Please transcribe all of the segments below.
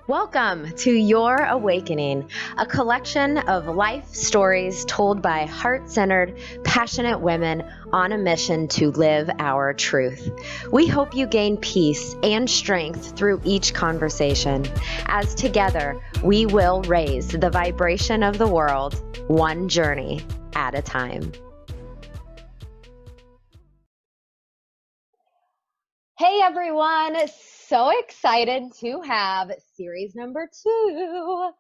Welcome to Your Awakening, a collection of life stories told by heart-centered, passionate women on a mission to live our truth. We hope you gain peace and strength through each conversation, as together we will raise the vibration of the world, one journey at a time. Hey everyone, so excited to have series number 2.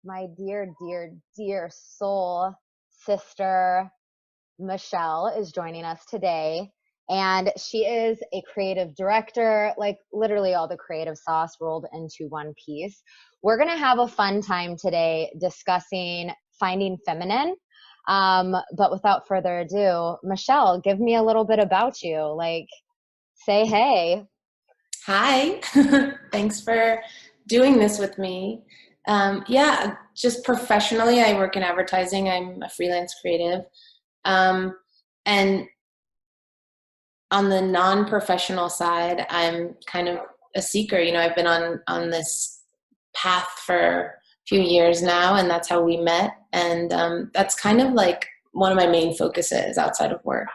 My dear, dear, dear soul sister, Michele, is joining us today. And she is a creative director, like literally all the creative sauce rolled into one piece. We're going to have a fun time today discussing finding feminine. But without further ado, Michele, give me a little bit about you. Like, say hey. Hi, thanks for doing this with me. Just professionally, I work in advertising. I'm a freelance creative. And on the non-professional side, I'm kind of a seeker. You know, I've been on this path for a few years now, and that's how we met. And that's kind of like one of my main focuses outside of work.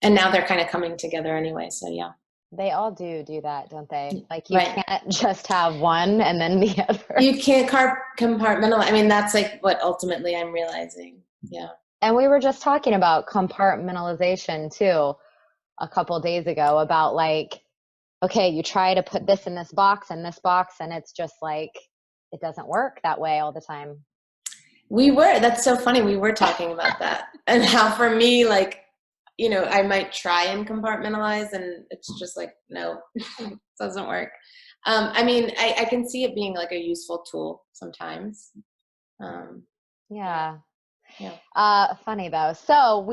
And now they're kind of coming together anyway, so yeah. They all do that, don't they? Like you can't just have one and then the other. You can't compartmentalize. I mean, that's like what ultimately I'm realizing. Yeah. And we were just talking about compartmentalization too a couple of days ago about like, okay, you try to put this in this box and this box, and it's just like, it doesn't work that way all the time. That's so funny. We were talking about that and how for me, like, you know, I might try and compartmentalize and it's just like, no, it doesn't work. I mean, I can see it being like a useful tool sometimes. Yeah. Funny though. So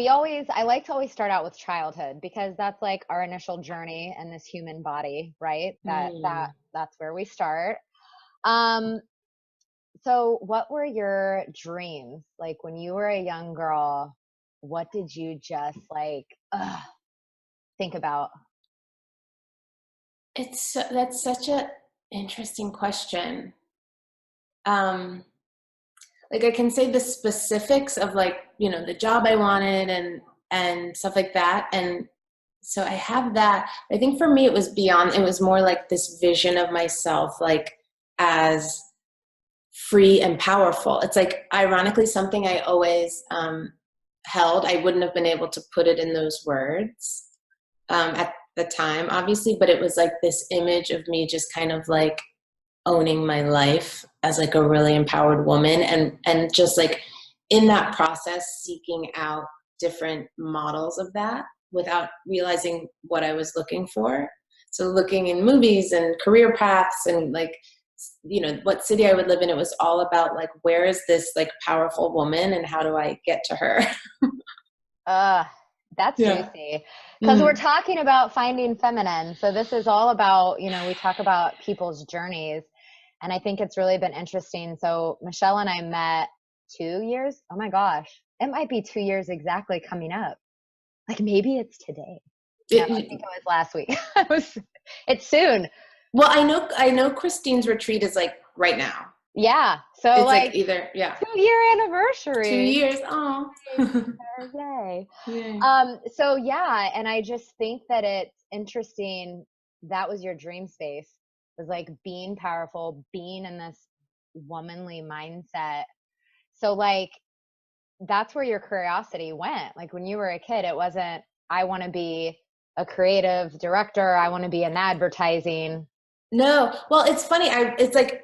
I like to always start out with childhood because that's like our initial journey in this human body, right? That's where we start. So what were your dreams? Like when you were a young girl, what did you just like think about? That's such a interesting question. Like I can say the specifics of like, you know, the job I wanted and stuff like that. And so I have that. I think for me, it was more like this vision of myself, like as free and powerful. It's like, ironically, something I always, held. I wouldn't have been able to put it in those words at the time, obviously, but it was like this image of me just kind of like owning my life as like a really empowered woman and just like in that process seeking out different models of that without realizing what I was looking for. So looking in movies and career paths and like, you know, what city I would live in, it was all about like, where is this like powerful woman and how do I get to her? That's juicy because we're talking about finding feminine. So this is all about, you know, we talk about people's journeys and I think it's really been interesting. So Michele and I met 2 years. Oh my gosh. It might be 2 years exactly coming up. Like maybe it's today. No, I think it was last week. It's soon. Well, I know Christine's retreat is like right now. Yeah. So it's like either, 2-year anniversary. 2 years. Oh, yay. Yeah. So yeah. And I just think that it's interesting. That was your dream space, was like being powerful, being in this womanly mindset. So like, that's where your curiosity went. Like when you were a kid, it wasn't, I want to be a creative director. I want to be in advertising. No. Well, it's funny. It's like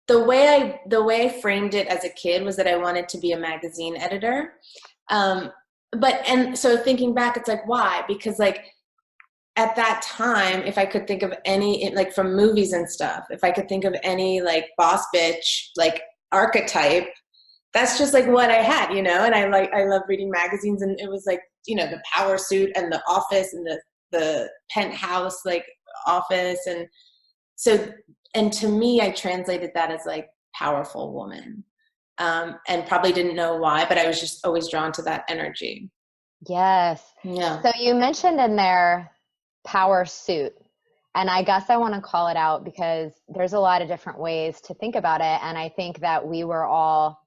the way I framed it as a kid was that I wanted to be a magazine editor. And so thinking back, it's like, why? Because like at that time, if I could think of any, like from movies and stuff, if I could think of any like boss bitch, like archetype, that's just like what I had, you know? And I love reading magazines and it was like, you know, the power suit and the office and the penthouse, like office. And so, and to me, I translated that as like powerful woman. And probably didn't know why, but I was just always drawn to that energy. Yes. Yeah. So you mentioned in there power suit. And I guess I want to call it out because there's a lot of different ways to think about it. And I think that we were all,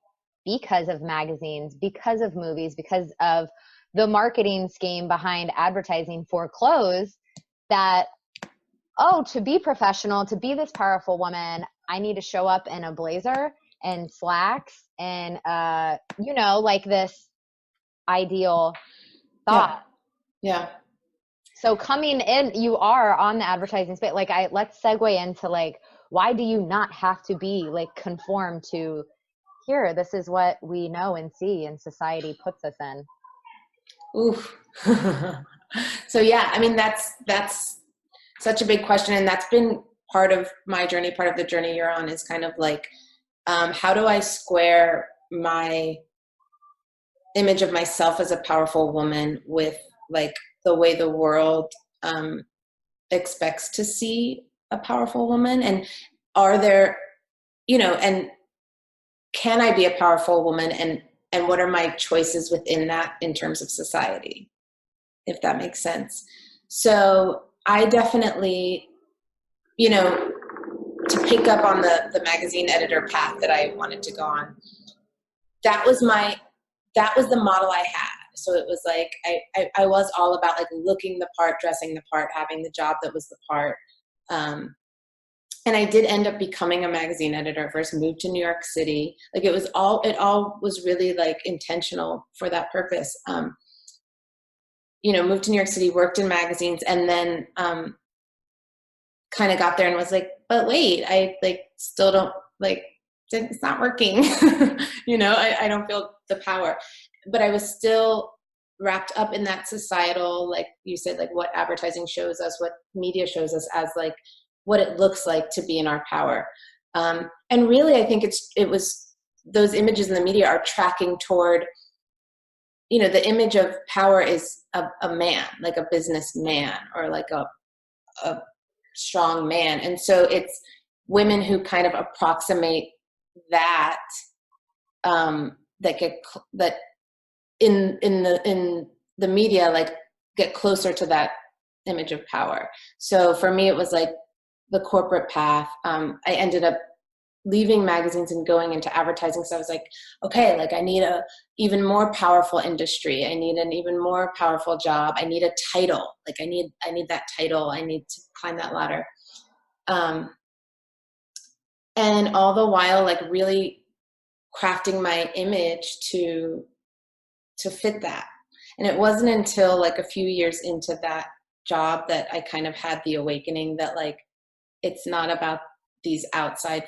because of magazines, because of movies, because of the marketing scheme behind advertising for clothes, that, oh, to be professional, to be this powerful woman, I need to show up in a blazer and slacks and, like this ideal thought. Yeah. So coming in, you are on the advertising space. Like, let's segue into like, why do you not have to be like conform to here? This is what we know and see, and society puts us in. Oof. So yeah, I mean, that's such a big question, and that's been part of my journey. Part of the journey you're on is kind of like, how do I square my image of myself as a powerful woman with like the way the world expects to see a powerful woman? And are there, and can I be a powerful woman? And what are my choices within that in terms of society, if that makes sense? So I definitely, to pick up on the magazine editor path that I wanted to go on, that was the model I had. So it was like, I was all about like looking the part, dressing the part, having the job that was the part. And I did end up becoming a magazine editor. First moved to New York City. Like it all was really like intentional for that purpose. Moved to New York City, worked in magazines, and then kind of got there and was like, but wait, I like still don't like, it's not working. I don't feel the power, but I was still wrapped up in that societal, like you said, like what advertising shows us, what media shows us as like what it looks like to be in our power. And really, I think it was those images in the media are tracking toward, the image of power is a man, like a businessman or like a strong man. And so it's women who kind of approximate that, that in the media, like get closer to that image of power. So for me, it was like the corporate path. I ended up leaving magazines and going into advertising. So I was like, okay, like I need a even more powerful industry. I need an even more powerful job. I need a title. Like I need that title. I need to climb that ladder. And all the while, like really crafting my image to fit that. And it wasn't until like a few years into that job that I kind of had the awakening that like, it's not about these outside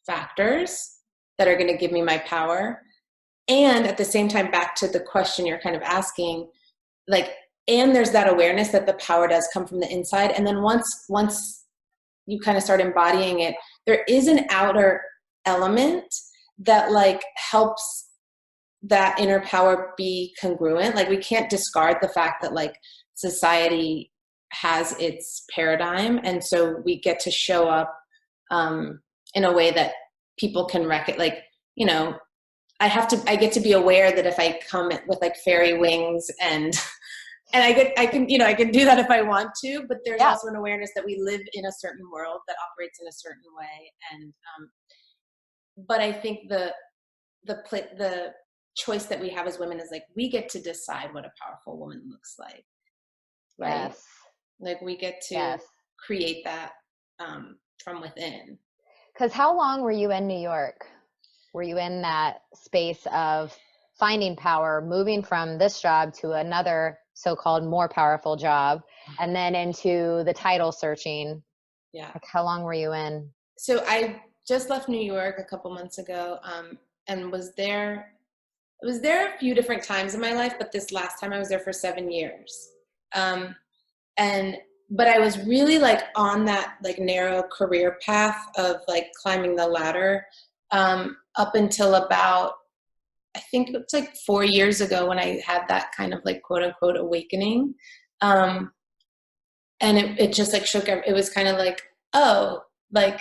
factors that are going to give me my power. And at the same time, back to the question you're kind of asking, like, and there's that awareness that the power does come from the inside. And then once you kind of start embodying it, there is an outer element that like helps that inner power be congruent. Like we can't discard the fact that like society has its paradigm. And so we get to show up in a way that people can like, I get to be aware that if I come with like fairy wings and I can do that if I want to, but there's also an awareness that we live in a certain world that operates in a certain way. And, but I think the choice that we have as women is like, we get to decide what a powerful woman looks like. Right? Yes. Like we get to create that from within. Because how long were you in New York? Were you in that space of finding power, moving from this job to another so-called more powerful job, and then into the title searching? Yeah. Like how long were you in? So I just left New York a couple months ago, and was there a few different times in my life, but this last time I was there for 7 years. But I was really like on that like narrow career path of like climbing the ladder, up until about, I think it's like 4 years ago when I had that kind of like quote unquote awakening. And it just like shook, it was kind of like, oh, like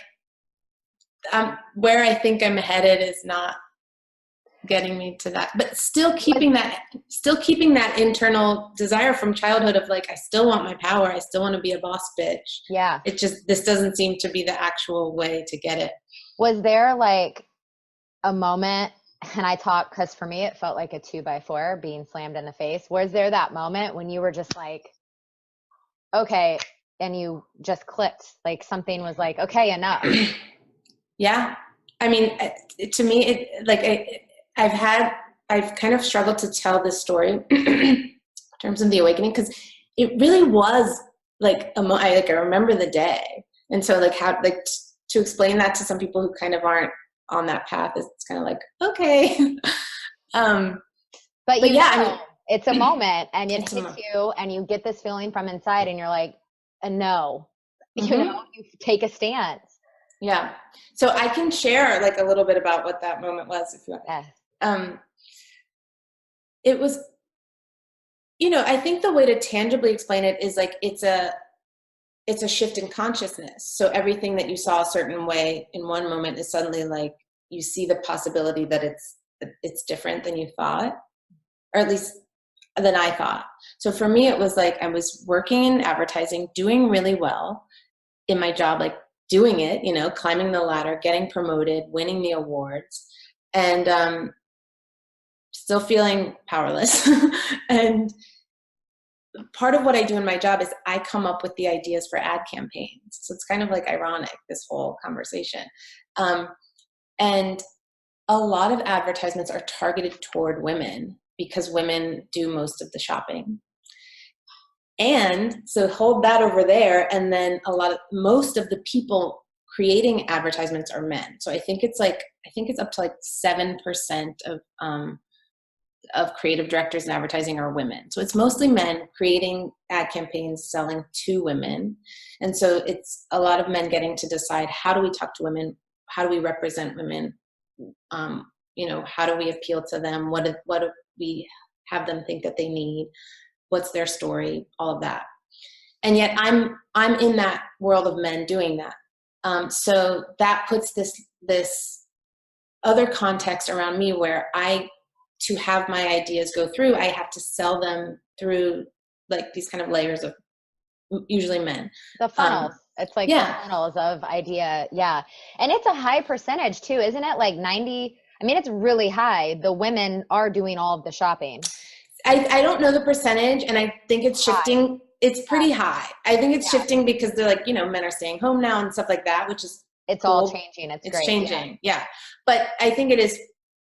where I think I'm headed is not getting me to that, but still keeping that internal desire from childhood of like, I still want my power. I still want to be a boss bitch. Yeah. This doesn't seem to be the actual way to get it. Was there like a moment, and I talk because for me it felt like a 2x4 being slammed in the face. Was there that moment when you were just like, okay, and you just clicked, like something was like, okay, enough? Yeah. I mean, to me, I've kind of struggled to tell this story in terms of the awakening, because it really was like I remember the day, and so like how to explain that to some people who kind of aren't on that path is it's kind of like, okay. But yeah, I mean, I mean, it's a moment, and it hits you, and you get this feeling from inside, and you're like, no, you take a stance. Yeah. So I can share like a little bit about what that moment was, if you want. Yes. It was, I think the way to tangibly explain it is like it's a shift in consciousness. So everything that you saw a certain way in one moment is suddenly like you see the possibility that it's different than you thought, or at least than I thought. So for me, it was like I was working in advertising, doing really well in my job, like doing it, climbing the ladder, getting promoted, winning the awards, and still feeling powerless. And part of what I do in my job is I come up with the ideas for ad campaigns. So it's kind of like ironic, this whole conversation. And a lot of advertisements are targeted toward women because women do most of the shopping. And so hold that over there. And then most of the people creating advertisements are men. So I think it's up to like 7% of creative directors in advertising are women. So it's mostly men creating ad campaigns, selling to women. And so it's a lot of men getting to decide, how do we talk to women? How do we represent women? How do we appeal to them? What do we have them think that they need? What's their story? All of that. And yet I'm in that world of men doing that. So that puts this other context around me where to have my ideas go through, I have to sell them through like these kind of layers of usually men. The funnels. It's like the funnels of idea. Yeah. And it's a high percentage too, isn't it? Like 90, I mean, it's really high. The women are doing all of the shopping. I don't know the percentage, and I think it's shifting. High. It's pretty high. I think it's shifting because they're like, men are staying home now and stuff like that, which is it's cool. all changing. It's great. Changing. Yeah. But I think it is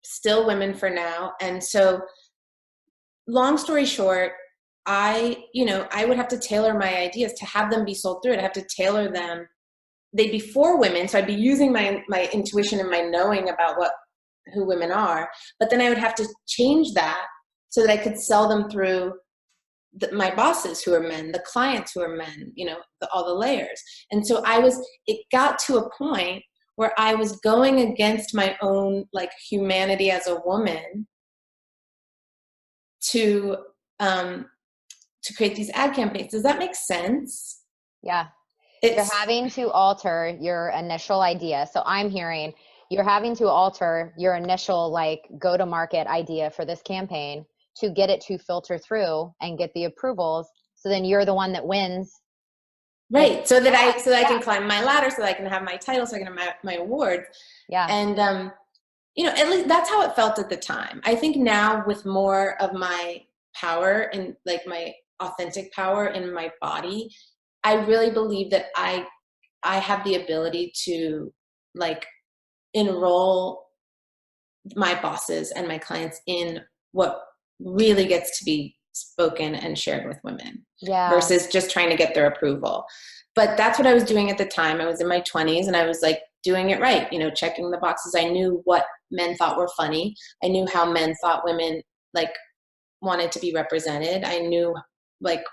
still women for now. And so long story short, I would have to tailor my ideas to have them be sold through. I'd have to tailor them. They'd be for women. So I'd be using my intuition and my knowing about who women are, but then I would have to change that so that I could sell them through my bosses who are men, the clients who are men, all the layers. And so it got to a point where I was going against my own like humanity as a woman to create these ad campaigns. Does that make sense? Yeah. You're having to alter your initial idea. So I'm hearing you're having to alter your initial like go-to-market idea for this campaign to get it to filter through and get the approvals. So then you're the one that wins. Right. So that I can climb my ladder, so that I can have my title, so I can have my awards. Yeah. And, at least that's how it felt at the time. I think now with more of my power and like my authentic power in my body, I really believe that I have the ability to like enroll my bosses and my clients in what really gets to be spoken and shared with women versus just trying to get their approval. But that's what I was doing at the time. I was in my 20s and I was like doing it right, checking the boxes. I knew what men thought were funny. I knew how men thought women like wanted to be represented. I knew like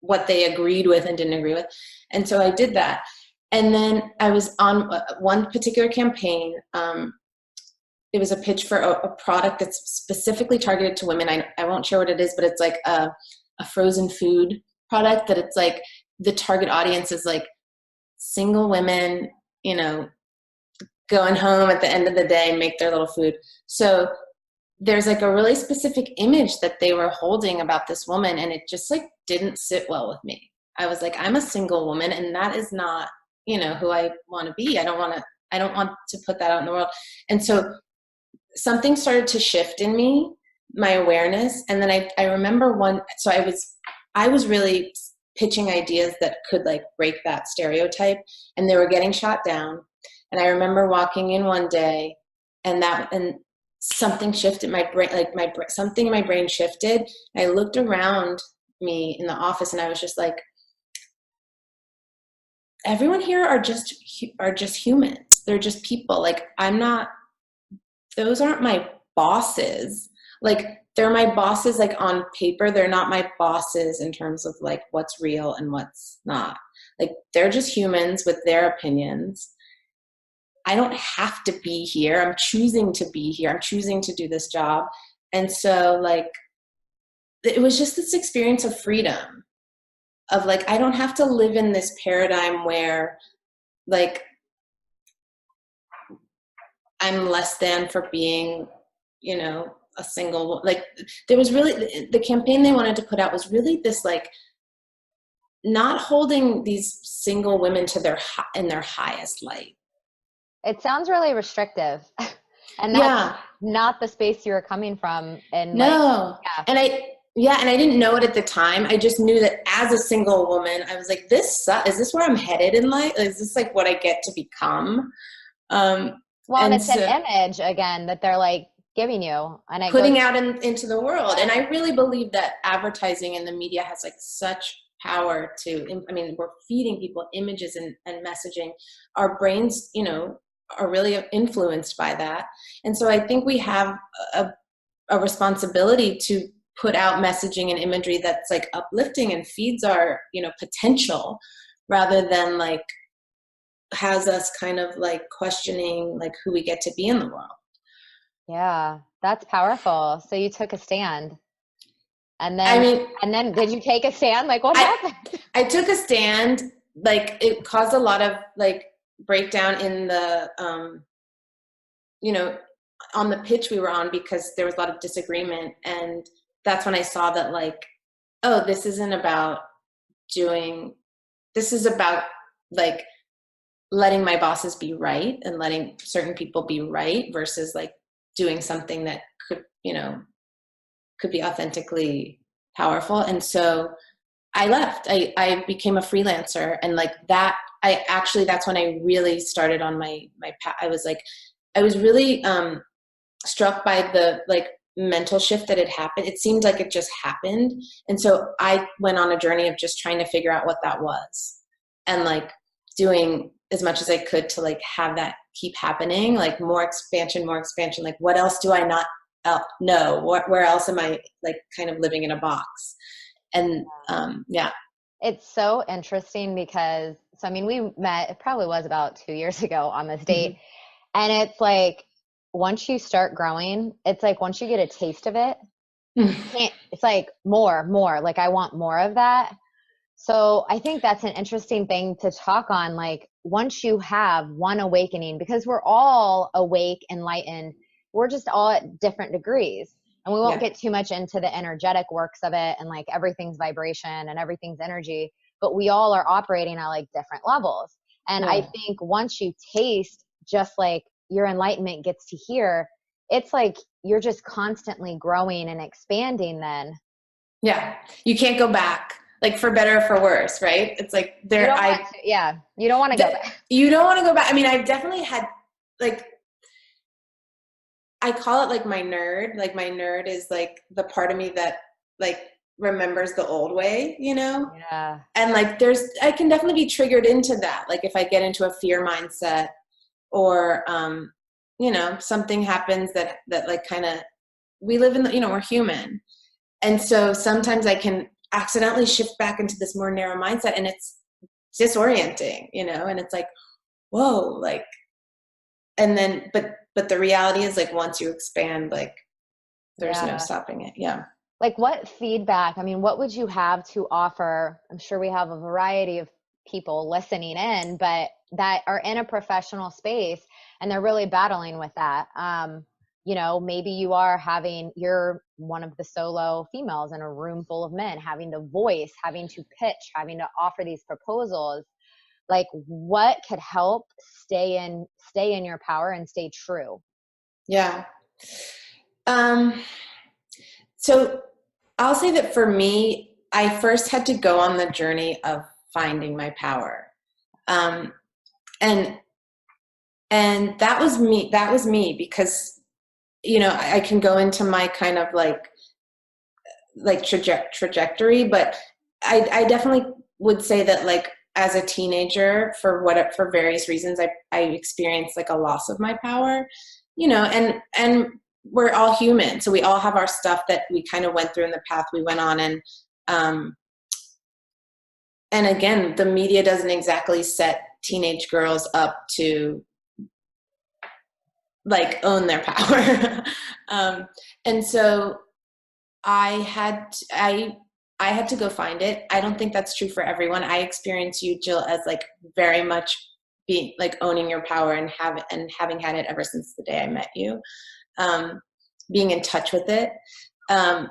what they agreed with and didn't agree with. And so I did that. And then I was on one particular campaign. It was a pitch for a product that's specifically targeted to women. I won't share what it is, but it's like a frozen food product that it's like the target audience is like single women, going home at the end of the day and make their little food. So there's like a really specific image that they were holding about this woman, and it just like didn't sit well with me. I was like, I'm a single woman, and that is not, you know, who I want to be. I don't want to put that out in the world. And so something started to shift in me, my awareness. And then I remember so I was really pitching ideas that could like break that stereotype, and they were getting shot down. And I remember walking in one day, and something shifted my brain, something in my brain shifted. I looked around me in the office, and I was just like, everyone here are just humans. They're just people. Like, those aren't my bosses. Like, they're my bosses, like on paper. They're not my bosses in terms of like what's real and what's not. Like, they're just humans with their opinions. I don't have to be here. I'm choosing to be here. I'm choosing to do this job. And so like, it was just this experience of freedom, of like, I don't have to live in this paradigm where like I'm less than for being, you know, a single, like there was really, the campaign they wanted to put out was really this like not holding these single women to in their highest light. It sounds really restrictive. And that's not the space you were coming from. And no. And I didn't know it at the time. I just knew that as a single woman, I was like, is this where I'm headed in life? Is this like what I get to become? Well, and it's an image again that they're like giving you and putting out into the world. And I really believe that advertising and the media has like such power we're feeding people images and messaging. Our brains, you know, are really influenced by that. And so I think we have a responsibility to put out messaging and imagery that's like uplifting and feeds our, you know, potential, rather than like has us kind of like questioning like who we get to be in the world. Yeah, that's powerful. So you took a stand. And then did you take a stand? Like what happened? I took a stand. Like it caused a lot of like breakdown in the, you know, on the pitch we were on, because there was a lot of disagreement. And that's when I saw that like, oh, this is about like letting my bosses be right and letting certain people be right versus like doing something that could, you know, could be authentically powerful. And so I left. I became a freelancer, and like that, that's when I really started on my path. I was really struck by the like mental shift that had happened. It seemed like it just happened. And so I went on a journey of just trying to figure out what that was, and like doing as much as I could to like have that keep happening, like more expansion. Like, what else do I not know? Where else am I like kind of living in a box? And it's so interesting because, so I mean, we met, it probably was about 2 years ago on this date. Mm-hmm. And it's like, once you start growing, it's like, once you get a taste of it, it's like more, like I want more of that. So I think that's an interesting thing to talk on. Like, once you have one awakening, because we're all awake, enlightened, we're just all at different degrees. And we won't get too much into the energetic works of it and like everything's vibration and everything's energy, but we all are operating at like different levels. And I think once you taste just like your enlightenment gets to here, it's like you're just constantly growing and expanding then. Yeah. You can't go back, like for better or for worse, right? It's like you don't want to go back. You don't want to go back. I mean, I've definitely had like, I call it like my nerd. Like my nerd is like the part of me that like remembers the old way, you know? Yeah. And like I can definitely be triggered into that. Like if I get into a fear mindset or, you know, something happens that like kind of, we live in the, you know, we're human. And so sometimes I can accidentally shift back into this more narrow mindset, and it's disorienting, you know? And it's like, whoa, like, and then, but the reality is like, once you expand, like there's no stopping it. Yeah. Like what feedback, I mean, what would you have to offer? I'm sure we have a variety of people listening in, but that are in a professional space and they're really battling with that. Maybe you're one of the solo females in a room full of men, having to voice, having to pitch, having to offer these proposals. Like, what could help stay in your power and stay true? Yeah. So I'll say that for me, I first had to go on the journey of finding my power. And that was me because, I can go into my kind of like trajectory, but I definitely would say that, like, as a teenager, for various reasons, I experienced like a loss of my power, and we're all human. So we all have our stuff that we kind of went through in the path we went on. And again, the media doesn't exactly set teenage girls up to like own their power. And so I had to go find it. I don't think that's true for everyone. I experience you, Jill, as like very much being like owning your power and having had it ever since the day I met you, being in touch with it. But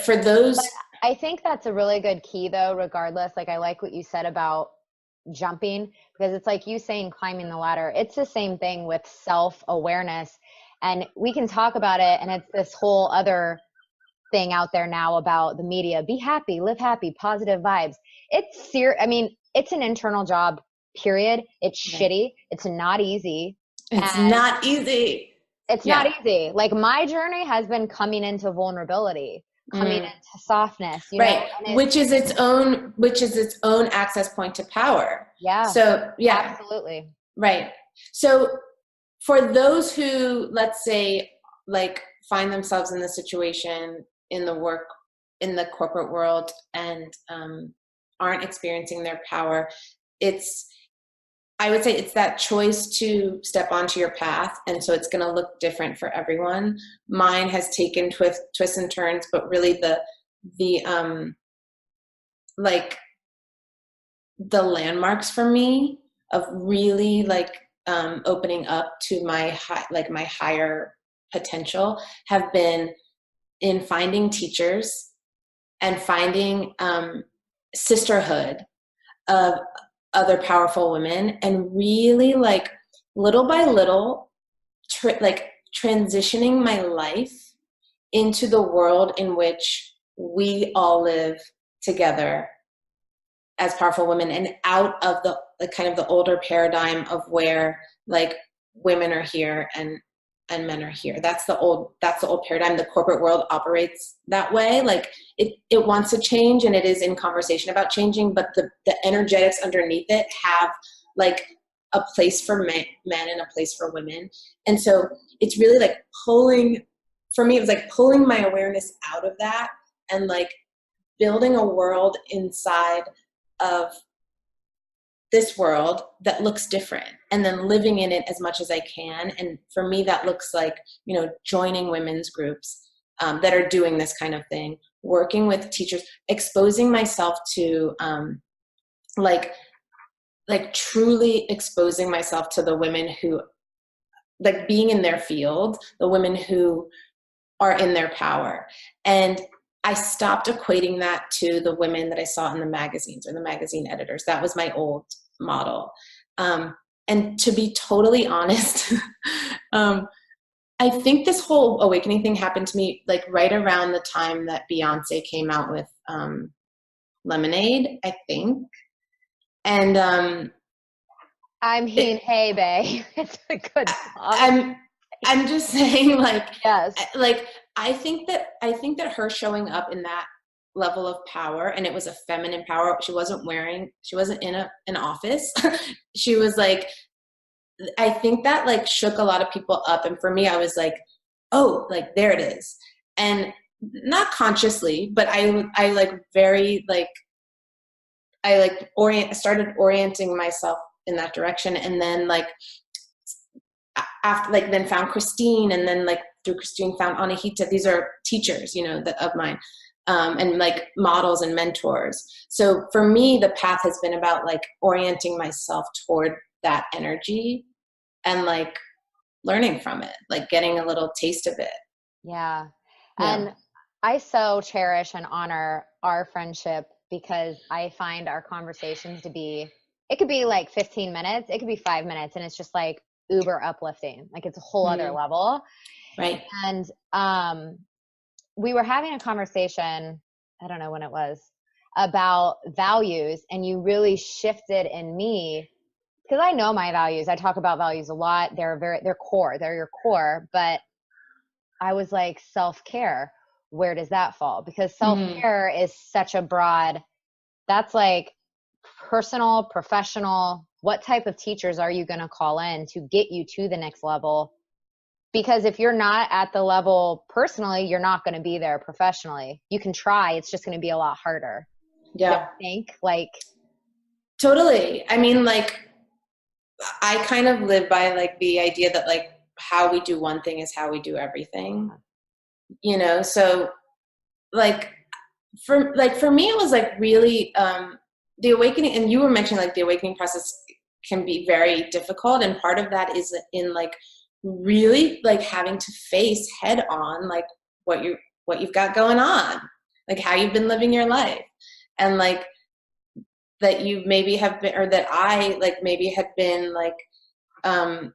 for those, but I think that's a really good key though, regardless. Like, I like what you said about jumping, because it's like you saying climbing the ladder. It's the same thing with self-awareness. And we can talk about it, and it's this whole other thing out there now about the media. Be happy, live happy, positive vibes. It's an internal job, period. It's right. shitty. It's not easy. It's not easy. It's not easy. Like, my journey has been coming into vulnerability, coming into softness, right. Which is its own access point to power. Yeah. So yeah, absolutely. Right. So for those who, let's say, like, find themselves in the situation in the corporate world and aren't experiencing their power, I would say it's that choice to step onto your path. And so it's going to look different for everyone. Mine has taken twists and turns, but really the landmarks for me of really opening up to my higher potential have been in finding teachers and finding sisterhood of other powerful women, and really, like, little by little, transitioning my life into the world in which we all live together as powerful women, and out of the kind of the older paradigm of where, like, women are here and men are here. That's the old paradigm. The corporate world operates that way. Like, it wants to change, and it is in conversation about changing, but the energetics underneath it have like a place for men and a place for women. And so it's really like for me, it was like pulling my awareness out of that and like building a world inside of this world that looks different, and then living in it as much as I can. And for me, that looks like, joining women's groups that are doing this kind of thing, working with teachers, exposing myself to like truly exposing myself to the women who, like, being in their field, the women who are in their power. And I stopped equating that to the women that I saw in the magazines or the magazine editors. That was my old model. And to be totally honest, I think this whole awakening thing happened to me like right around the time that Beyonce came out with Lemonade, I think. And hey, babe, it's a good song. I'm just saying, like, yes. Like, I think that her showing up in that level of power, and it was a feminine power. She wasn't in an office. She was like, I think that like shook a lot of people up. And for me, I was like, oh, like, there it is. And not consciously, but I like very like, I like started orienting myself in that direction. And then like after, like, then found Christine, and then like through Christine found Anahita. These are teachers, of mine. and like models and mentors. So for me, the path has been about like orienting myself toward that energy and like learning from it, like getting a little taste of it. Yeah. Yeah. And I so cherish and honor our friendship because I find our conversations to be, it could be like 15 minutes, it could be 5 minutes, and it's just like uber uplifting. Like it's a whole other Mm, level. right. And we were having a conversation, I don't know when it was, about values, and you really shifted in me because I know my values. I talk about values a lot. They're core. They're your core, but I was like, self-care, where does that fall? Because Mm-hmm. self-care is such a broad, that's like personal, professional. What type of teachers are you going to call in to get you to the next level? Because if you're not at the level personally, you're not going to be there professionally. You can try, it's just going to be a lot harder. Don't Yeah, think like, totally. I mean, like, I kind of live by like the idea that like how we do one thing is how we do everything, you know? So like for me, it was like really, the awakening, and you were mentioning like the awakening process can be very difficult. And part of that is in like really like having to face head on, like what you've got going on, like how you've been living your life. And like that you maybe have been, or that I like maybe had been like, um,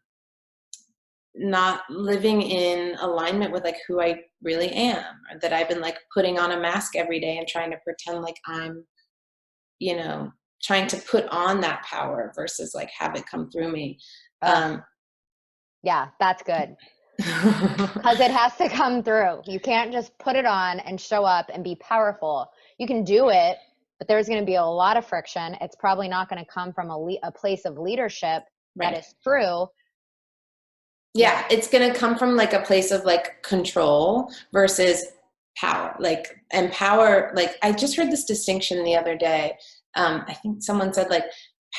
not living in alignment with like who I really am, or that I've been like putting on a mask every day and trying to pretend like I'm, you know, trying to put on that power versus like have it come through me. ugh, Um, yeah, that's good. Because it has to come through. You can't just put it on and show up and be powerful. You can do it, but there's going to be a lot of friction. It's probably not going to come from a place of leadership that right. is true. Yeah. Yeah, it's going to come from like a place of like control versus power. Like, and power, like I just heard this distinction the other day. I think someone said like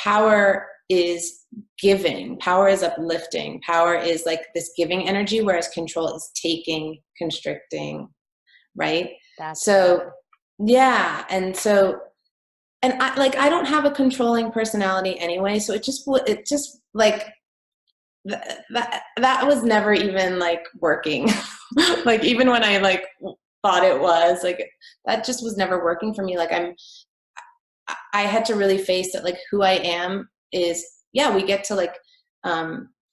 power is giving, power is uplifting, power is like this giving energy, whereas control is taking, constricting, right? That's good. So yeah, and so, and I like I don't have a controlling personality anyway, so it just like that was never even like working. Like even when I like thought it was, like that just was never working for me. Like I had to really face that like who I am is, yeah, we get to like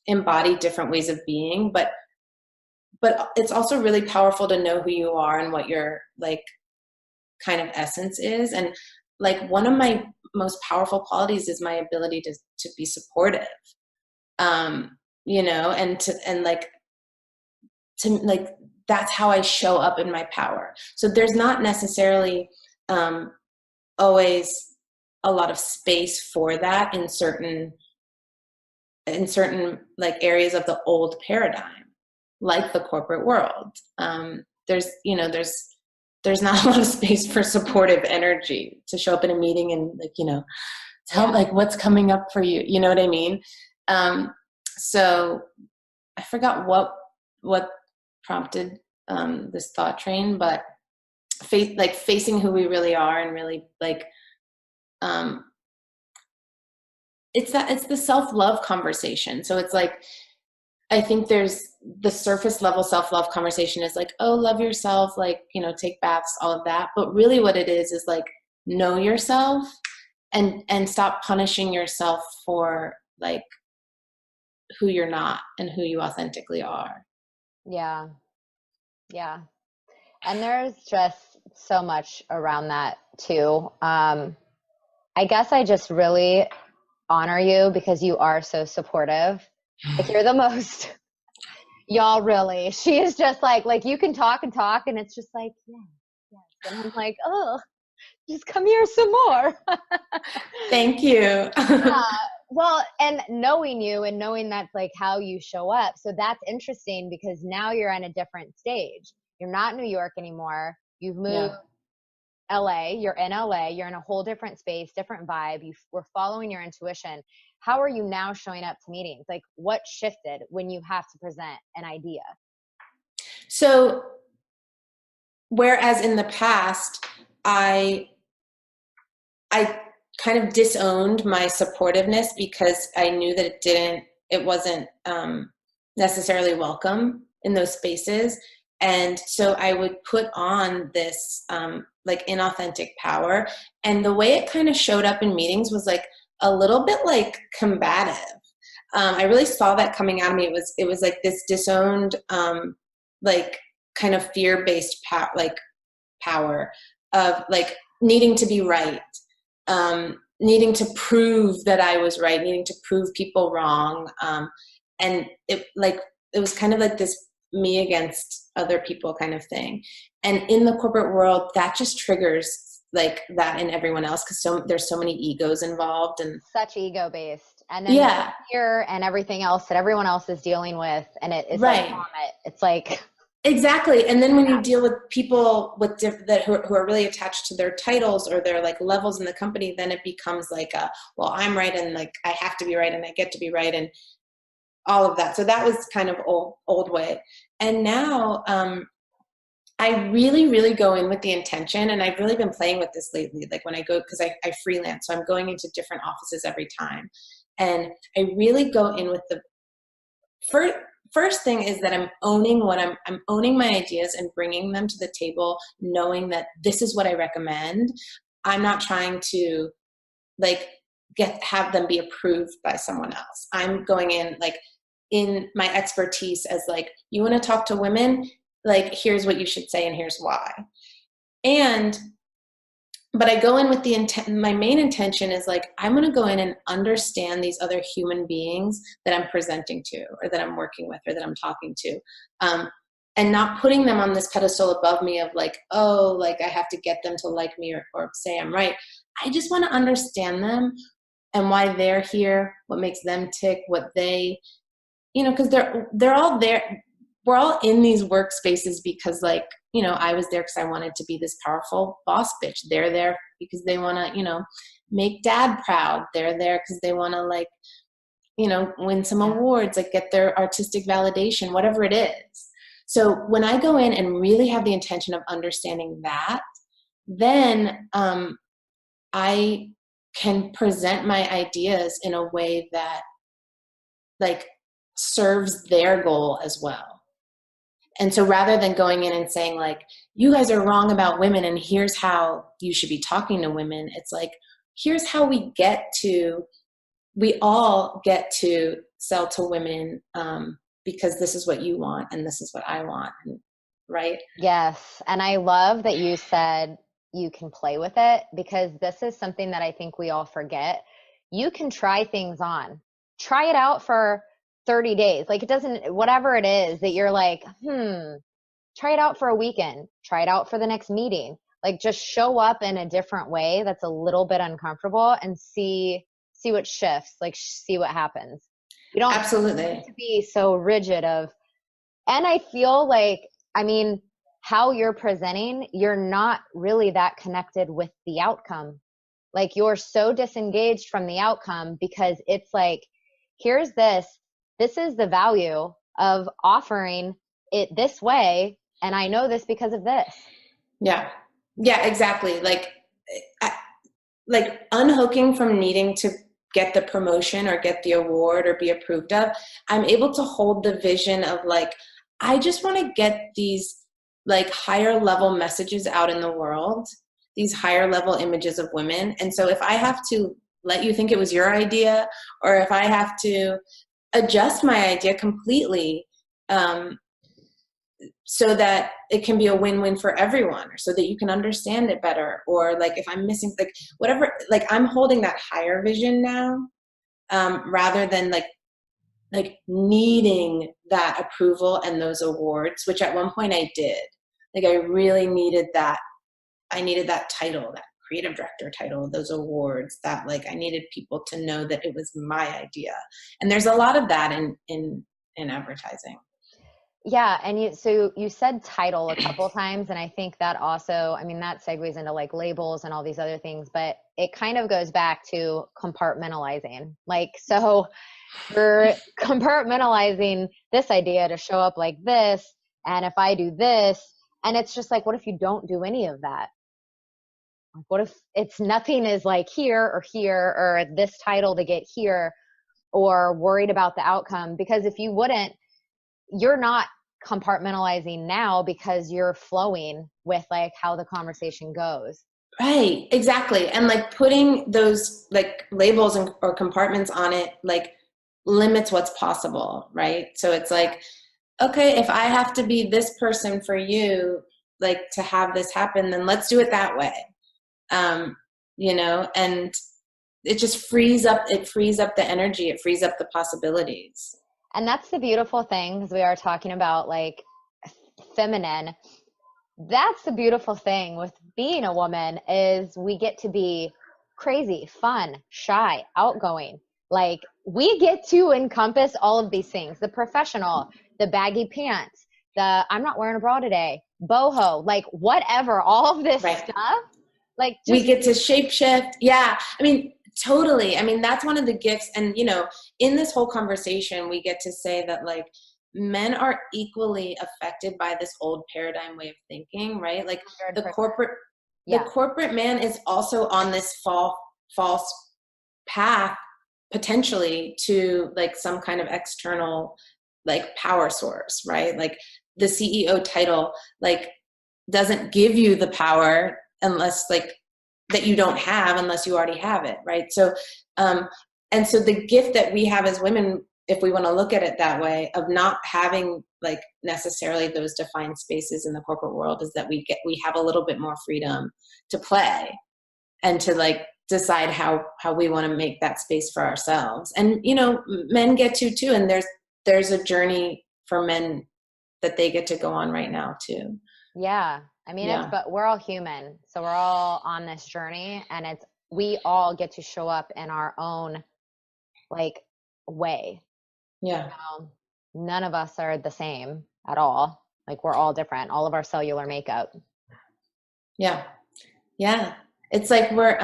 embody different ways of being, but it's also really powerful to know who you are and what your like kind of essence is. And like one of my most powerful qualities is my ability to be supportive, you know, and like to like that's how I show up in my power. So there's not necessarily um, always a lot of space for that in certain like areas of the old paradigm, like the corporate world. There's you know there's not a lot of space for supportive energy to show up in a meeting and like you know tell Yeah. like what's coming up for you. You know what I mean? So I forgot what prompted this thought train, but like facing who we really are and really like um, it's the self-love conversation. So it's like I think there's the surface level self-love conversation is like, oh, love yourself, like, you know, take baths, all of that. But really what it is like know yourself and stop punishing yourself for like who you're not and who you authentically are. Yeah. Yeah. And there's just so much around that too. I guess I just really honor you because you are so supportive. Like you're the most, y'all really. She is just like you can talk and talk and it's just like, yeah, yes. And I'm like, oh, just come here some more. Thank you. Yeah. Well, and knowing you and knowing that's like how you show up. So that's interesting because now you're in a different stage. You're not in New York anymore. You've moved Yeah. LA, you're in LA, you're in a whole different space, different vibe. You were following your intuition. How are you now showing up to meetings? Like what shifted when you have to present an idea? So whereas in the past, I kind of disowned my supportiveness because I knew that it wasn't necessarily welcome in those spaces. And so I would put on this like inauthentic power. And the way it kind of showed up in meetings was like a little bit like combative. I really saw that coming out of me. It was like this disowned, like kind of fear-based power of like needing to be right, needing to prove that I was right, needing to prove people wrong. And it was kind of like this me against other people kind of thing. And in the corporate world, that just triggers like that in everyone else because there's so many egos involved and such ego based. And then yeah, fear and everything else that everyone else is dealing with, and it's right. like vomit. It's like exactly. And then when you deal with people with who are really attached to their titles or their like levels in the company, then it becomes like well, I'm right and like I have to be right and I get to be right and all of that. So that was kind of old way. And now I really, really go in with the intention, and I've really been playing with this lately. Like when I go, because I freelance, so I'm going into different offices every time, and I really go in with the first thing is that I'm owning I'm owning my ideas and bringing them to the table, knowing that this is what I recommend. I'm not trying to like have them be approved by someone else. I'm going in like in my expertise as like, you want to talk to women, like here's what you should say and here's why. But I go in with the intent. My main intention is like, I'm going to go in and understand these other human beings that I'm presenting to, or that I'm working with, or that I'm talking to, and not putting them on this pedestal above me of like, oh, like I have to get them to like me or say I'm right. I just want to understand them and why they're here, what makes them tick, what they, because they're all there. We're all in these workspaces because like, I was there because I wanted to be this powerful boss bitch. They're there because they want to, make dad proud. They're there because they want to like, win some awards, like get their artistic validation, whatever it is. So when I go in and really have the intention of understanding that, then I can present my ideas in a way that like serves their goal as well. And so rather than going in and saying like, you guys are wrong about women and here's how you should be talking to women, it's like, here's how we all get to sell to women because this is what you want and this is what I want, right? Yes. And I love that you said you can play with it, because this is something that I think we all forget. You can try things on, try it out for 30 days. Like it doesn't, whatever it is that you're like, try it out for a weekend, try it out for the next meeting. Like just show up in a different way that's a little bit uncomfortable and see what shifts, like see what happens. You don't absolutely have to be so rigid and I feel like, I mean, how you're presenting, you're not really that connected with the outcome. Like you're so disengaged from the outcome because it's like, here's this is the value of offering it this way. And I know this because of this. Yeah, exactly. Like unhooking from needing to get the promotion or get the award or be approved of, I'm able to hold the vision of like, I just want to get these like higher level messages out in the world, these higher level images of women. And so if I have to let you think it was your idea, or if I have to adjust my idea completely, so that it can be a win-win for everyone, or so that you can understand it better, or like if I'm missing like whatever, like I'm holding that higher vision now, rather than like needing that approval and those awards, which at one point I did. Like I really needed that. I needed that title, that creative director title, those awards, that like I needed people to know that it was my idea. And there's a lot of that in advertising. Yeah. And you said title a couple times. And I think that also, I mean, that segues into like labels and all these other things, but it kind of goes back to compartmentalizing. Like, so you're compartmentalizing this idea to show up like this. And if I do this, And it's just like, what if you don't do any of that? Like, what if it's nothing is like here or this title to get here, or worried about the outcome? Because if you wouldn't, you're not compartmentalizing now because you're flowing with like how the conversation goes. Right, exactly. And like putting those like labels or compartments on it, like limits what's possible, right? So it's like, okay, if I have to be this person for you, like to have this happen, then let's do it that way. You know, and it just it frees up the energy, it frees up the possibilities. And that's the beautiful thing, because we are talking about like feminine. That's the beautiful thing with being a woman, is we get to be crazy, fun, shy, outgoing. Like we get to encompass all of these things, the professional, the baggy pants, the I'm not wearing a bra today, boho, like whatever, all of this Right. stuff. Like we get to shapeshift. Yeah. I mean, totally. I mean, that's one of the gifts. And, you know, in this whole conversation, we get to say that like men are equally affected by this old paradigm way of thinking, right? Like the corporate man is also on this false path potentially to like some kind of external like power source, right? Like the CEO title like doesn't give you the power unless like that you don't have unless you already have it, right? So and so the gift that we have as women, if we want to look at it that way, of not having like necessarily those defined spaces in the corporate world, is that we have a little bit more freedom to play and to like decide how we want to make that space for ourselves. And you know, men get to too, and there's a journey for men that they get to go on right now too. Yeah. I mean, but we're all human. So we're all on this journey, and we all get to show up in our own like way. Yeah. You know, none of us are the same at all. Like we're all different, all of our cellular makeup. Yeah. Yeah. It's like we're,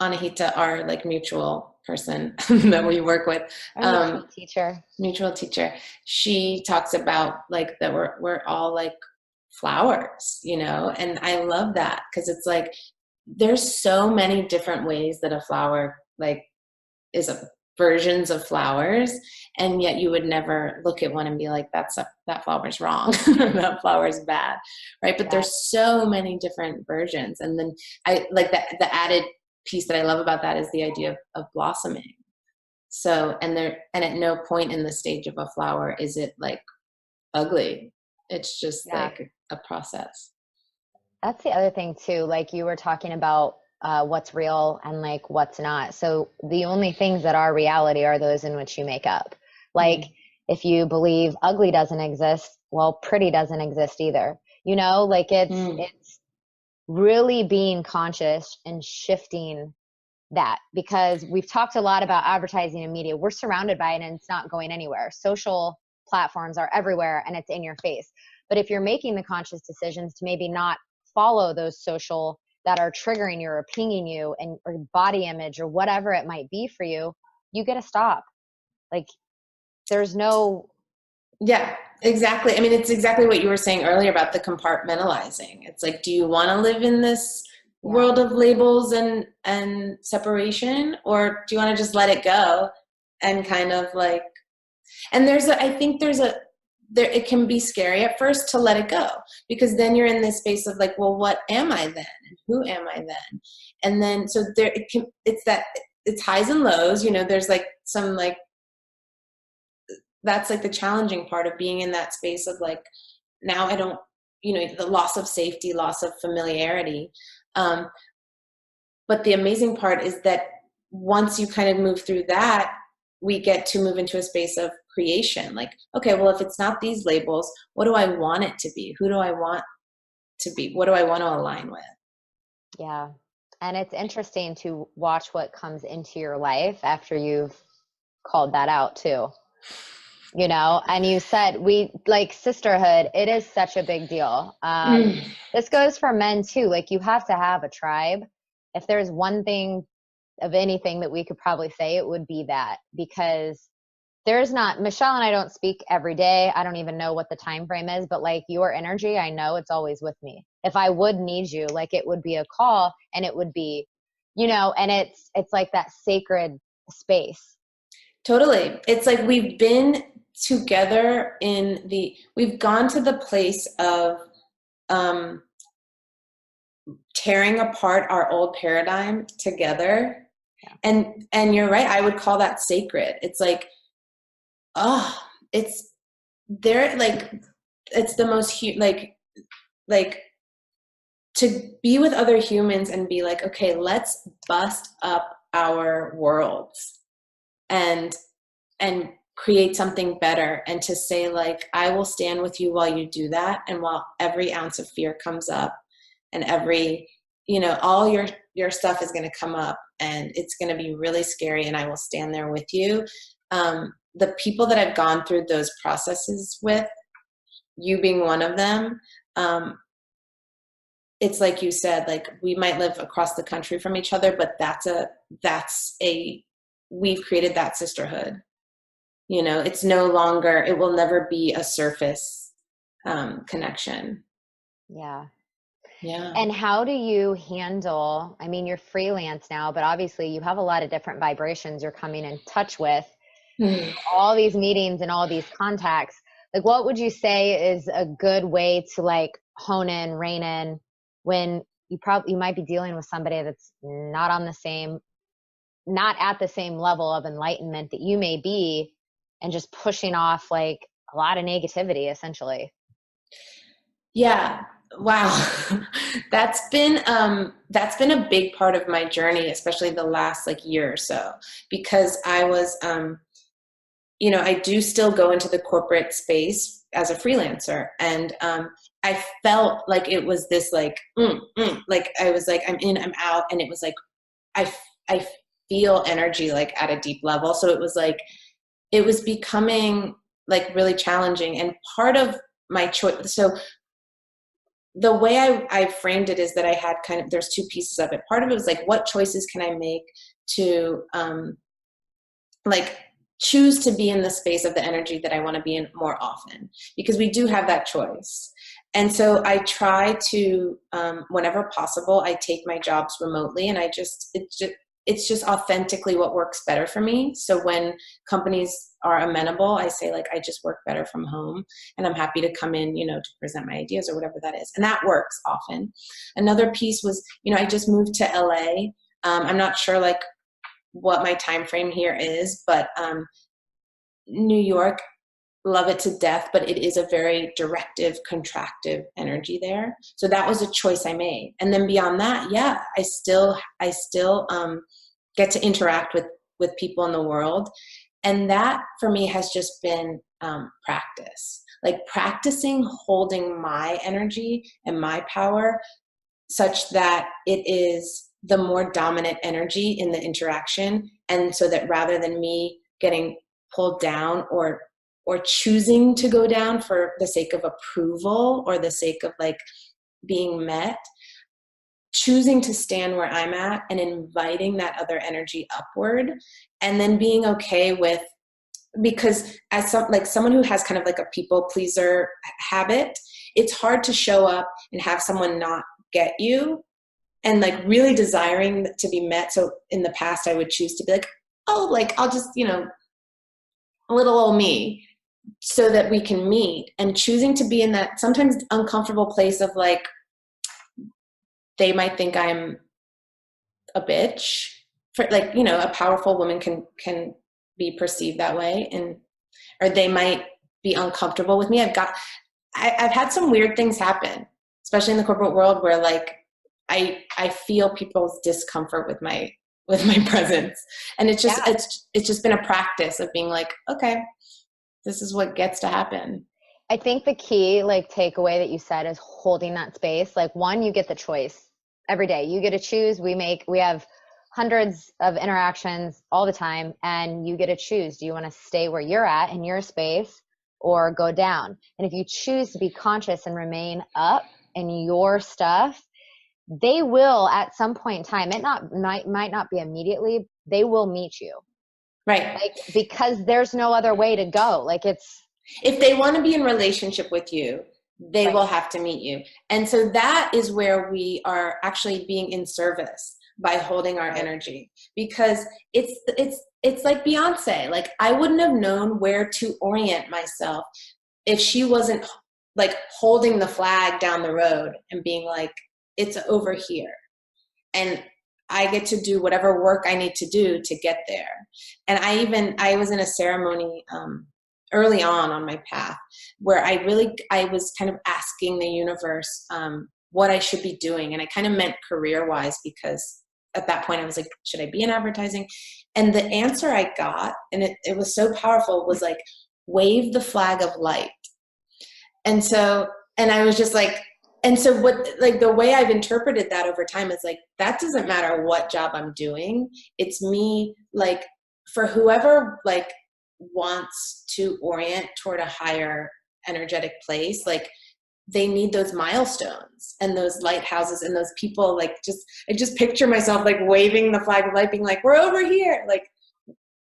Anahita, our like mutual person that we work with, mutual teacher, she talks about like that we're all like flowers, you know, and I love that because it's like there's so many different ways that a flower like is versions of flowers, and yet you would never look at one and be like that flower's wrong that flower's bad, right? But there's so many different versions. And then I like that the added piece that I love about that is the idea of blossoming. So and at no point in the stage of a flower is it like ugly. It's just like a process. That's the other thing too, like you were talking about what's real and like what's not. So the only things that are reality are those in which you make up. Like if you believe ugly doesn't exist, well, pretty doesn't exist either. You know, like it's really being conscious and shifting that, because we've talked a lot about advertising and media. We're surrounded by it and it's not going anywhere. Social platforms are everywhere and it's in your face. But if you're making the conscious decisions to maybe not follow those social that are triggering you or pinging you and or body image or whatever it might be for you, you get to stop. Like there's no. Yeah, exactly. I mean, it's exactly what you were saying earlier about the compartmentalizing. It's like, do you want to live in this world of labels and separation, or do you want to just let it go and kind of like, and I think it can be scary at first to let it go, because then you're in this space of like, well, what am I then? And who am I then? And then, so it's highs and lows, you know, there's like some like, that's like the challenging part of being in that space of like, now I don't, you know, the loss of safety, loss of familiarity. But the amazing part is that once you kind of move through that, we get to move into a space of creation. Like, okay, well, if it's not these labels, what do I want it to be? Who do I want to be? What do I want to align with? Yeah. And it's interesting to watch what comes into your life after you've called that out too. You know, and you said we like sisterhood, it is such a big deal. This goes for men too. Like you have to have a tribe. If there's one thing of anything that we could probably say, it would be that, because Michelle and I don't speak every day. I don't even know what the time frame is, but like your energy, I know it's always with me. If I would need you, like it would be a call and it would be, and it's like that sacred space. Totally. It's like we've been together we've gone to the place of um, tearing apart our old paradigm together. Yeah. And you're right. I would call that sacred. It's like, it's there. Like, it's the most, like to be with other humans and be like, okay, let's bust up our worlds and create something better, and to say like, I will stand with you while you do that, and while every ounce of fear comes up, and every, all your stuff is going to come up, and it's going to be really scary, and I will stand there with you. The people that I've gone through those processes with, you being one of them, it's like you said, like we might live across the country from each other, but we've created that sisterhood. It's no longer, it will never be a surface connection. Yeah. Yeah. And how do you handle, I mean, you're freelance now, but obviously you have a lot of different vibrations you're coming in touch with, all these meetings and all these contacts. Like, what would you say is a good way to like hone in, rein in when you might be dealing with somebody that's not at the same level of enlightenment that you may be, and just pushing off like a lot of negativity essentially? Yeah. Wow. That's been a big part of my journey, especially the last like year or so, because I was, I do still go into the corporate space as a freelancer. And, I felt like it was this like, like I was like, I'm in, I'm out. And it was like, I feel energy like at a deep level. So it was like, it was becoming like really challenging. And part of my choice, so the way I framed it is that I had there's two pieces of it. Part of it was like, what choices can I make to like choose to be in the space of the energy that I want to be in more often, because we do have that choice. And so I try to, whenever possible, I take my jobs remotely, and it's just authentically what works better for me. So when companies are amenable, I say like, I just work better from home, and I'm happy to come in, to present my ideas or whatever that is. And that works often. Another piece was, I just moved to LA. I'm not sure like what my time frame here is, but New York, love it to death, but it is a very directive, contractive energy there. So that was a choice I made. And then beyond that, yeah, I still get to interact with people in the world. And that for me has just been practice, like practicing holding my energy and my power such that it is the more dominant energy in the interaction. And so that rather than me getting pulled down or choosing to go down for the sake of approval or the sake of like being met, choosing to stand where I'm at and inviting that other energy upward, and then being okay with, because as someone who has kind of like a people pleaser habit, it's hard to show up and have someone not get you and like really desiring to be met. So in the past I would choose to be like, oh, like I'll just, little old me, so that we can meet, and choosing to be in that sometimes uncomfortable place of like, they might think I'm a bitch, for like, a powerful woman can be perceived that way, and or they might be uncomfortable with me. I've had some weird things happen, especially in the corporate world, where like I feel people's discomfort with my presence, and it's just been a practice of being like, okay, this is what gets to happen. I think the key like takeaway that you said is holding that space. Like, one, you get the choice every day. You get to choose. We have hundreds of interactions all the time, and you get to choose. Do you want to stay where you're at in your space or go down? And if you choose to be conscious and remain up in your stuff, they will at some point in time, might not be immediately, they will meet you. Right. like, because there's no other way to go. Like it's If they want to be in relationship with you, they right. will have to meet you. And so that is where we are actually being in service by holding our Right. energy, because it's like Beyonce. Like, I wouldn't have known where to orient myself if she wasn't like holding the flag down the road and being like, it's over here. And I get to do whatever work I need to do to get there. And I was in a ceremony early on my path where I was kind of asking the universe what I should be doing. And I kind of meant career-wise, because at that point I was like, should I be in advertising? And the answer I got, and it was so powerful, was like, wave the flag of light. And so, and I was just like, and so what, like the way I've interpreted that over time is like, that doesn't matter what job I'm doing. It's me, like, for whoever like wants to orient toward a higher energetic place, like they need those milestones and those lighthouses and those people. Like, I just picture myself like waving the flag of light, being like, we're over here. Like,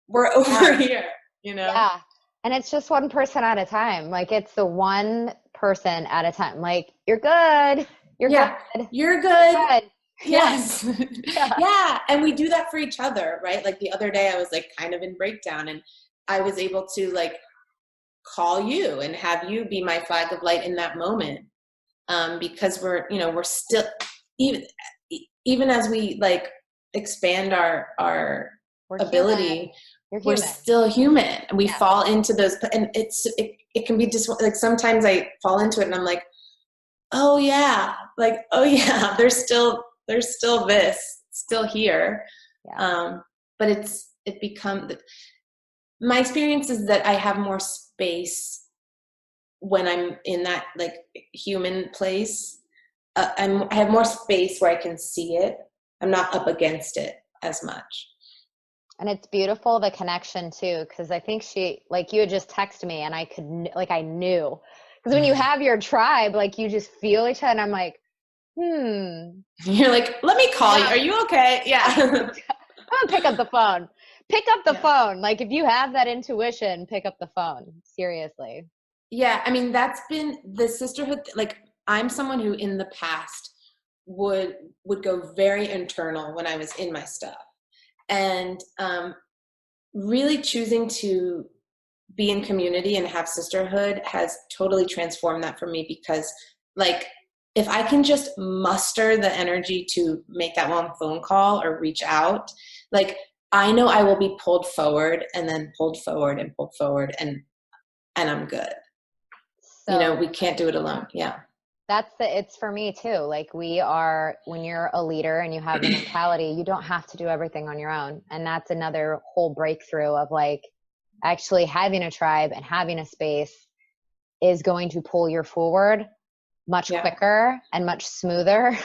we're over here, you know? Yeah. And it's just one person at a time. Like it's the one person at a time. Like you're good. You're Yeah, good. you're good. You're good. Yeah. Yes. Yeah. Yeah. And we do that for each other, right? Like the other day I was like kind of in breakdown, and I was able to like call you and have you be my flag of light in that moment. Because we're still, even as we like expand our We're ability, human. You're we're human. still human, and we Yeah. fall into those, and it can be just like, sometimes I fall into it and I'm like, oh yeah, like, oh yeah, there's still this still here. Yeah. But it become, my experience is that I have more space when I'm in that like human place. I have more space where I can see it. I'm not up against it as much. And it's beautiful, the connection too, because I think like you had just texted me and I knew. Because when you have your tribe, like you just feel each other and I'm like, You're like, let me call you. Are you okay? Yeah. I'm gonna pick up the phone. Pick up the Yeah. phone. Like if you have that intuition, pick up the phone. Seriously. Yeah, I mean, that's been the sisterhood. Like, I'm someone who in the past would go very internal when I was in my stuff, and really choosing to be in community and have sisterhood has totally transformed that for me, because like, if I can just muster the energy to make that one phone call or reach out, like, I know I will be pulled forward and then pulled forward and pulled forward, and I'm good. So We can't do it alone. Yeah. it's for me too. Like when you're a leader and you have the mentality, you don't have to do everything on your own. And that's another whole breakthrough of like actually having a tribe and having a space is going to pull you forward much quicker and much smoother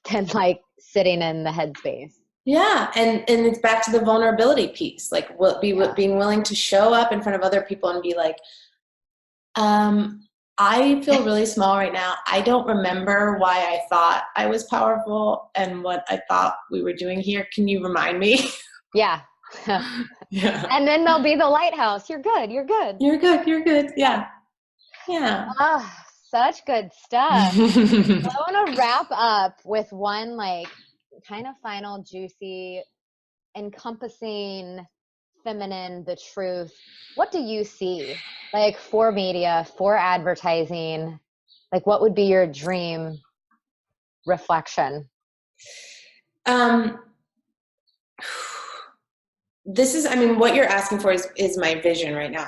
than like sitting in the headspace. Yeah. And it's back to the vulnerability piece. Like, being willing to show up in front of other people and be like, I feel really small right now. I don't remember why I thought I was powerful and what I thought we were doing here. Can you remind me? Yeah. Yeah. And then there'll be the lighthouse. You're good. You're good. You're good. You're good. Yeah. Yeah. Oh, such good stuff. I want to wrap up with one like kind of final juicy encompassing feminine, the truth. What do you see like for media, for advertising? Like what would be your dream reflection? This is, I mean, what you're asking for is my vision right now.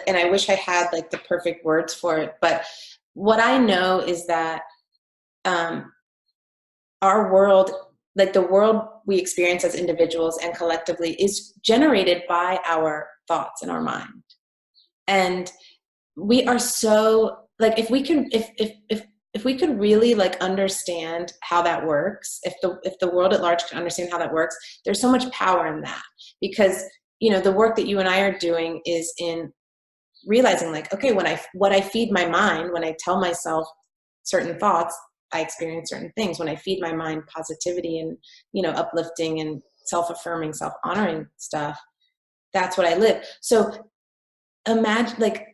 And I wish I had like the perfect words for it, but what I know is that our world, like the world we experience as individuals and collectively, is generated by our thoughts in our mind. And we are so like, if we we could really like understand how that works, if the world at large could understand how that works, there's so much power in that. Because the work that you and I are doing is in realizing like, okay, what I feed my mind, when I tell myself certain thoughts, I experience certain things. When I feed my mind positivity and uplifting and self-affirming, self-honoring stuff, that's what I live. So imagine, like,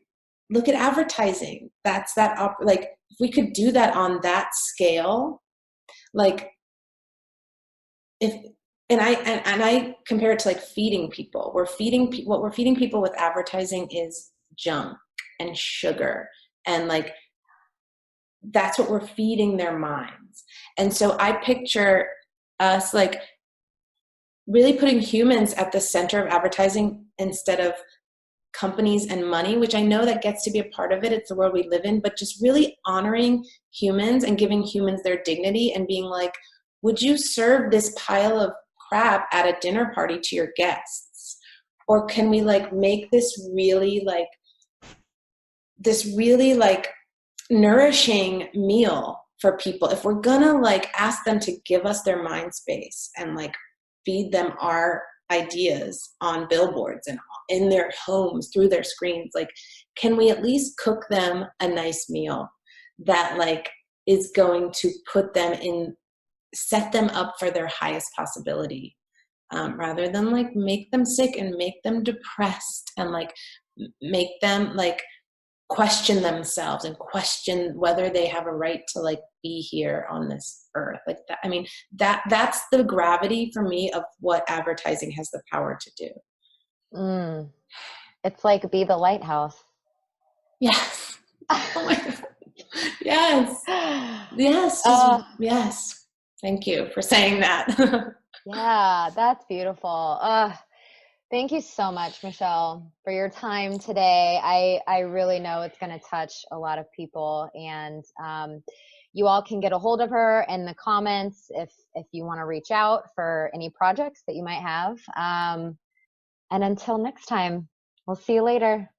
look at advertising. That's that like, if we could do that on that scale, like, if, and I compare it to like feeding people. What we're feeding people with advertising is junk and sugar, and like, that's what we're feeding their minds. And so I picture us like really putting humans at the center of advertising instead of companies and money, which I know that gets to be a part of it. It's the world we live in, but just really honoring humans and giving humans their dignity and being like, would you serve this pile of crap at a dinner party to your guests? Or can we like make this really like nourishing meal for people? If we're gonna like ask them to give us their mind space and like feed them our ideas on billboards and in their homes through their screens, like, can we at least cook them a nice meal that like is going to put them in, set them up for their highest possibility, rather than like make them sick and make them depressed and like make them like question themselves and question whether they have a right to like be here on this earth. Like that, I mean, that's the gravity for me of what advertising has the power to do. It's like be the lighthouse. Yes. Oh my God. Yes. Yes. Yes. Thank you for saying that. Yeah, that's beautiful. Thank you so much, Michele, for your time today. I really know it's going to touch a lot of people, and you all can get a hold of her in the comments if you want to reach out for any projects that you might have. And until next time, we'll see you later.